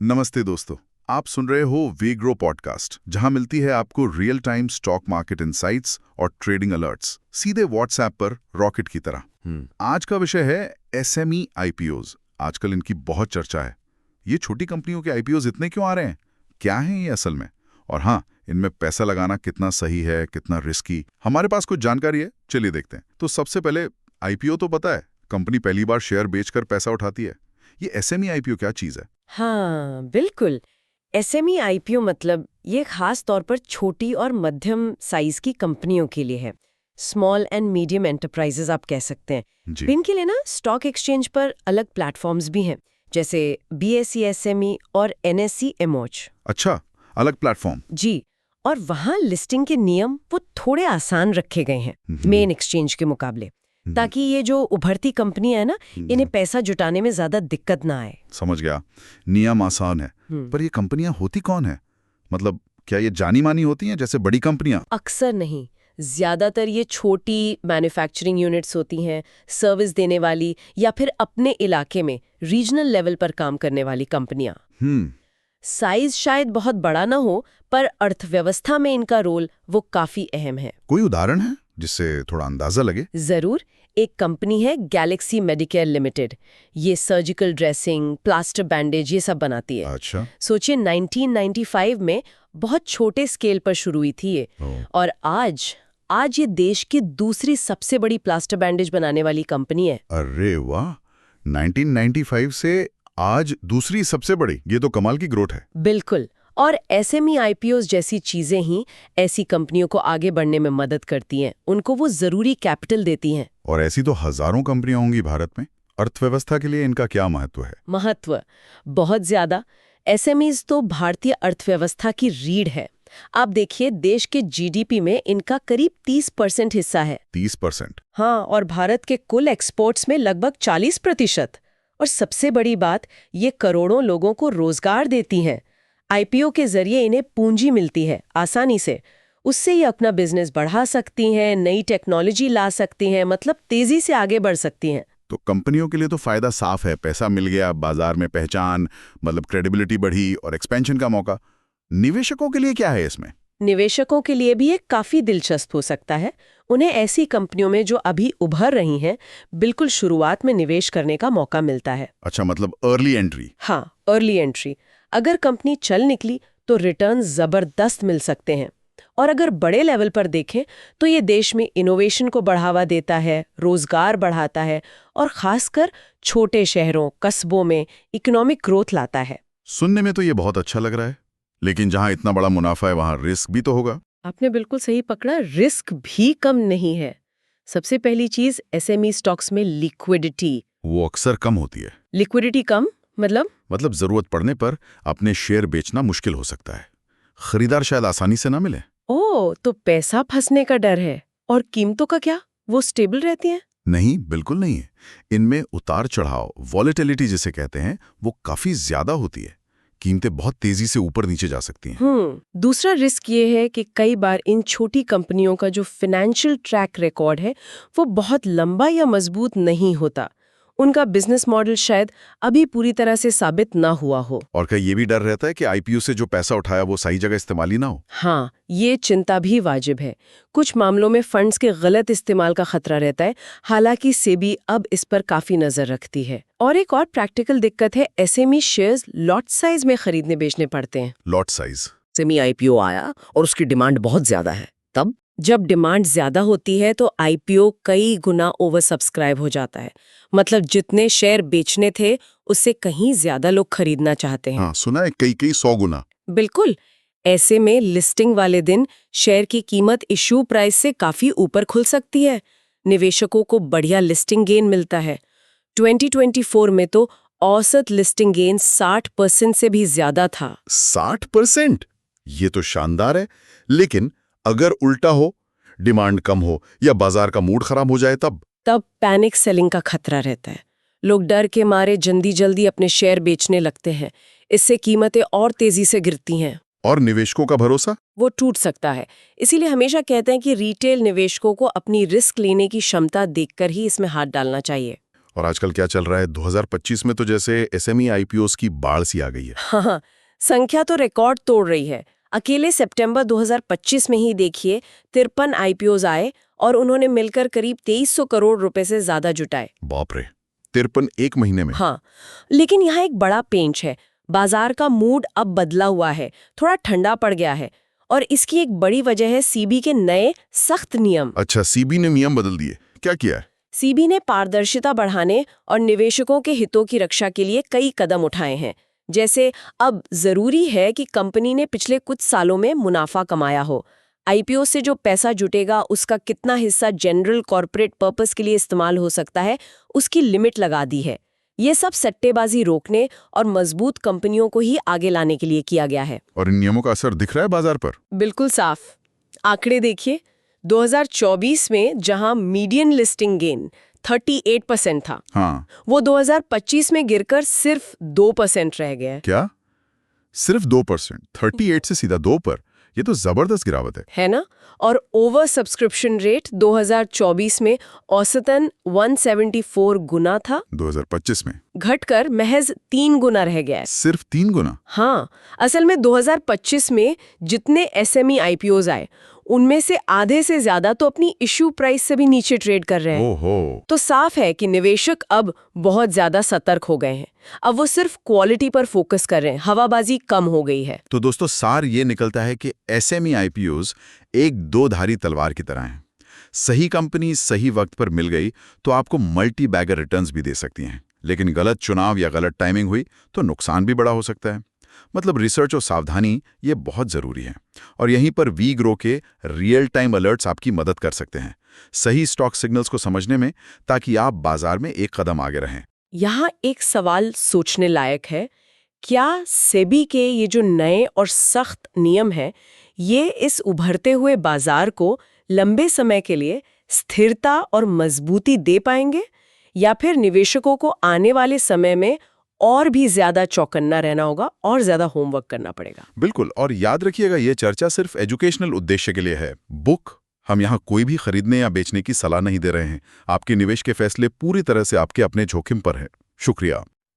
नमस्ते दोस्तों, आप सुन रहे हो वी ग्रो पॉडकास्ट, जहां मिलती है आपको real time stock market insights और ट्रेडिंग अलर्ट्स सीधे व्हाट्सएप पर रॉकेट की तरह। आज का विषय है एसएमई आईपीओज। आजकल इनकी बहुत चर्चा है। ये छोटी कंपनियों के आईपीओज इतने क्यों आ रहे हैं? क्या है ये असल में? और हाँ, इनमें पैसा लगाना कितना सही है, कितना रिस्की? हमारे पास कुछ जानकारी है, चलिए देखते हैं। तो सबसे पहले आईपीओ तो पता है, कंपनी पहली बार शेयर बेचकर पैसा उठाती है। ये एसएमई आईपीओ क्या चीज है? हाँ, बिल्कुल। एसएमई आईपीओ मतलब ये खास तौर पर छोटी और मध्यम साइज की कंपनियों के लिए है। स्मॉल एंड मीडियम एंटरप्राइजेज आप कह सकते हैं। जी। इनके लिए ना स्टॉक एक्सचेंज पर अलग प्लेटफॉर्म्स भी हैं, जैसे बीएसई एसएमई और एनएसई एमओएच। अच्छा, अलग प्लेटफॉर्म। जी, और वहाँ लिस्टिंग के नियम वो थोड़े आसान रखे गए हैं मेन एक्सचेंज के मुकाबले, ताकि ये जो उभरती कंपनियां है ना, इन्हें पैसा जुटाने में ज्यादा दिक्कत ना आए। समझ गया, नियम आसान है। पर ये कंपनियां होती कौन है? मतलब क्या ये जानी मानी होती हैं जैसे बड़ी कंपनियां? अक्सर नहीं, ज्यादातर ये छोटी मैन्युफैक्चरिंग यूनिट्स होती हैं, सर्विस देने वाली या फिर अपने इलाके में रीजनल लेवल पर काम करने वाली कंपनियां। साइज शायद बहुत बड़ा ना हो, पर अर्थव्यवस्था में इनका रोल वो काफी अहम है। कोई उदाहरण है जिससे थोड़ा अंदाजा लगे? जरूर। एक कंपनी है गैलेक्सी मेडिकेयर लिमिटेड। ये सर्जिकल ड्रेसिंग, प्लास्टर बैंडेज ये सब बनाती है। अच्छा। सोचिए 1995 में बहुत छोटे स्केल पर शुरू हुई थी ये, और आज ये देश की दूसरी सबसे बड़ी प्लास्टर बैंडेज बनाने वाली कंपनी है। अरे वाह, 1995 से आज दूसरी सबसे बड़ी, ये तो कमाल की ग्रोथ है। बिल्कुल। और एसएमई आईपीओज जैसी चीजें ही ऐसी कंपनियों को आगे बढ़ने में मदद करती हैं, उनको वो जरूरी कैपिटल देती हैं। और ऐसी तो हजारों कंपनियां होंगी भारत में। अर्थव्यवस्था के लिए इनका क्या महत्व है? महत्व बहुत ज्यादा। एसएमईज तो भारतीय अर्थव्यवस्था की रीढ़ है। आप देखिए, देश के जीडीपी में इनका करीब 30% हिस्सा है। 30%? हाँ, और भारत के कुल एक्सपोर्ट्स में लगभग 40%। और सबसे बड़ी बात, ये करोड़ों लोगों को रोजगार देती हैं। आईपीओ के जरिए इन्हें पूंजी मिलती है आसानी से। उससे ये अपना बिजनेस बढ़ा सकती हैं, नई टेक्नोलॉजी ला सकती हैं, मतलब तेजी से आगे बढ़ सकती हैं। तो कंपनियों के लिए तो फायदा साफ है, पैसा मिल गया, बाजार में पहचान, मतलब क्रेडिबिलिटी बढ़ी और एक्सपेंशन का मौका। निवेशकों के लिए क्या है इसमें? निवेशकों के लिए भी ये काफी दिलचस्प हो सकता है। उन्हें ऐसी कंपनियों में जो अभी उभर रही हैं, बिल्कुल शुरुआत में निवेश करने का मौका मिलता है। अच्छा, मतलब अर्ली एंट्री। हाँ, अर्ली एंट्री। अगर कंपनी चल निकली तो रिटर्न जबरदस्त मिल सकते हैं। और अगर बड़े लेवल पर देखें तो ये देश में इनोवेशन को बढ़ावा देता है, रोजगार बढ़ाता है और खासकर छोटे शहरों, कस्बों में इकोनॉमिक ग्रोथ लाता है। सुनने में तो ये बहुत अच्छा लग रहा है, लेकिन जहां इतना बड़ा मुनाफा है वहां रिस्क भी तो होगा। आपने बिल्कुल सही पकड़ा, रिस्क भी कम नहीं है। सबसे पहली चीज एसएमई स्टॉक्स में लिक्विडिटी। वो अक्सर कम होती है। लिक्विडिटी कम मतलब जरूरत पड़ने पर अपने शेयर बेचना मुश्किल हो सकता है। खरीदार शायद आसानी से ना मिले। तो पैसा फंसने का डर है। और कीमतों का क्या, वो स्टेबल रहती हैं? नहीं, बिल्कुल नहीं है। इनमें उतार चढ़ाव, वॉलेटिलिटी जिसे कहते हैं, वो काफी ज्यादा होती है। कीमतें बहुत तेजी से ऊपर नीचे जा सकती हैं। दूसरा रिस्क ये है कि कई बार इन छोटी कंपनियों का जो फाइनेंशियल ट्रैक रिकॉर्ड है वो बहुत लंबा या मजबूत नहीं होता। उनका बिजनेस मॉडल शायद अभी पूरी तरह से साबित ना हुआ हो। और क्या ये भी डर रहता है कि आईपीओ से जो पैसा उठाया वो सही जगह इस्तेमाल ही ना हो? हाँ, ये चिंता भी वाजिब है। कुछ मामलों में फंड्स के गलत इस्तेमाल का खतरा रहता है। हालांकि सेबी अब इस पर काफी नजर रखती है। और एक और प्रैक्टिकल दिक्कत है, एसएमई शेयर्स लॉट साइज में खरीदने बेचने पड़ते हैं। Lot size? एसएमई आईपीओ आया और उसकी डिमांड बहुत ज्यादा है। तब जब डिमांड ज्यादा होती है तो आईपीओ कई गुना ओवर सब्सक्राइब हो जाता है। मतलब जितने शेयर बेचने थे उससे कहीं ज्यादा लोग खरीदना चाहते हैं। हाँ, सुना है, कई 100 गुना। बिल्कुल। ऐसे में लिस्टिंग वाले दिन शेयर की कीमत इश्यू प्राइस से काफी ऊपर खुल सकती है। निवेशकों को बढ़िया लिस्टिंग गेन मिलता है। 2024 में तो औसत लिस्टिंग गेन 60% से भी ज्यादा था। 60%? ये तो शानदार है। लेकिन अगर उल्टा हो, डिमांड कम हो या बाजार का मूड खराब हो जाए तब पैनिक सेलिंग का खतरा रहता है। लोग डर के मारे जल्दी अपने शेयर बेचने लगते हैं। इससे कीमतें और तेजी से गिरती हैं। और निवेशकों का भरोसा? वो टूट सकता है। इसीलिए हमेशा कहते हैं कि रिटेल निवेशकों को अपनी रिस्क लेने की क्षमता देखकर ही इसमें हाथ डालना चाहिए। और आजकल क्या चल रहा है 2025 में तो जैसे एसएमई आईपीओस की बाढ़ सी आ गई है। हाँ, संख्या तो रिकॉर्ड तोड़ रही है। अकेले सितंबर 2025 में ही देखिए 53 आईपीओज आए और उन्होंने मिलकर करीब 2300 करोड़ रुपए से ज्यादा जुटाए। बाप रे, 53 एक महीने में। हाँ, लेकिन यहाँ एक बड़ा पेंच है। बाजार का मूड अब बदला हुआ है, थोड़ा ठंडा पड़ गया है और इसकी एक बड़ी वजह है सीबी के नए सख्त नियम। अच्छा, सीबी ने नियम बदल दिए, क्या किया है? सीबी ने पारदर्शिता बढ़ाने और निवेशकों के हितों की रक्षा के लिए कई कदम उठाए हैं। जैसे अब जरूरी है कि कंपनी ने पिछले कुछ सालों में मुनाफा कमाया हो। आईपीओ से जो पैसा जुटेगा उसका कितना हिस्सा जनरल कॉर्पोरेट पर्पस के लिए इस्तेमाल हो सकता है, उसकी लिमिट लगा दी है। ये सब सट्टेबाजी रोकने और मजबूत कंपनियों को ही आगे लाने के लिए किया गया है। और इन नियमों का असर दिख रहा है बाजार पर? बिल्कुल साफ। आंकड़े देखिए, 2024 में जहां मीडियन लिस्टिंग गेन 38% था, हाँ, वो 2025 में गिरकर सिर्फ 2% रह गया है। क्या सिर्फ 2%? 38 से सीधा 2 पर? ये तो जबरदस्त गिरावट है ना? और ओवर सब्सक्रिप्शन रेट 2024 में औसतन 174 गुना था, 2025 में घटकर महज 3 गुना रह गया है। सिर्फ 3 गुना? हाँ, असल में 2025 में जितने एसएमई आईपीओज आए उनमें से आधे से ज्यादा तो अपनी इश्यू प्राइस से भी नीचे ट्रेड कर रहे हैं। ओहो। तो साफ है कि निवेशक अब बहुत ज्यादा सतर्क हो गए हैं। अब वो सिर्फ क्वालिटी पर फोकस कर रहे हैं, हवाबाजी कम हो गई है। तो दोस्तों, सार ये निकलता है कि एसएमई आईपीओज एक दो-धारी तलवार की तरह हैं। सही कंपनी सही वक्त पर मिल गई तो आपको मल्टी बैगर रिटर्न्स भी दे सकती हैं, लेकिन गलत चुनाव या गलत टाइमिंग हुई तो नुकसान भी बड़ा हो सकता है। मतलब रिसर्च और सावधानी ये बहुत जरूरी है। और यहीं पर वी ग्रो के रियल टाइम अलर्ट्स आपकी मदद कर सकते हैं सही स्टॉक सिग्नल्स को समझने में, ताकि आप बाजार में एक कदम आगे रहें। यहाँ एक सवाल सोचने लायक है, क्या सेबी के ये जो नए और सख्त नियम हैं, ये इस उभरते हुए बाजार को लंबे समय के लिए स्थिरता और मजबूती दे पाएंगे, या फिर निवेशकों को आने वाले समय में और भी ज्यादा चौकन्ना रहना होगा और ज्यादा होमवर्क करना पड़ेगा? बिल्कुल, और याद रखिएगा ये चर्चा सिर्फ एजुकेशनल उद्देश्य के लिए है। बुक हम यहाँ कोई भी खरीदने या बेचने की सलाह नहीं दे रहे हैं। आपके निवेश के फैसले पूरी तरह से आपके अपने जोखिम पर है। शुक्रिया।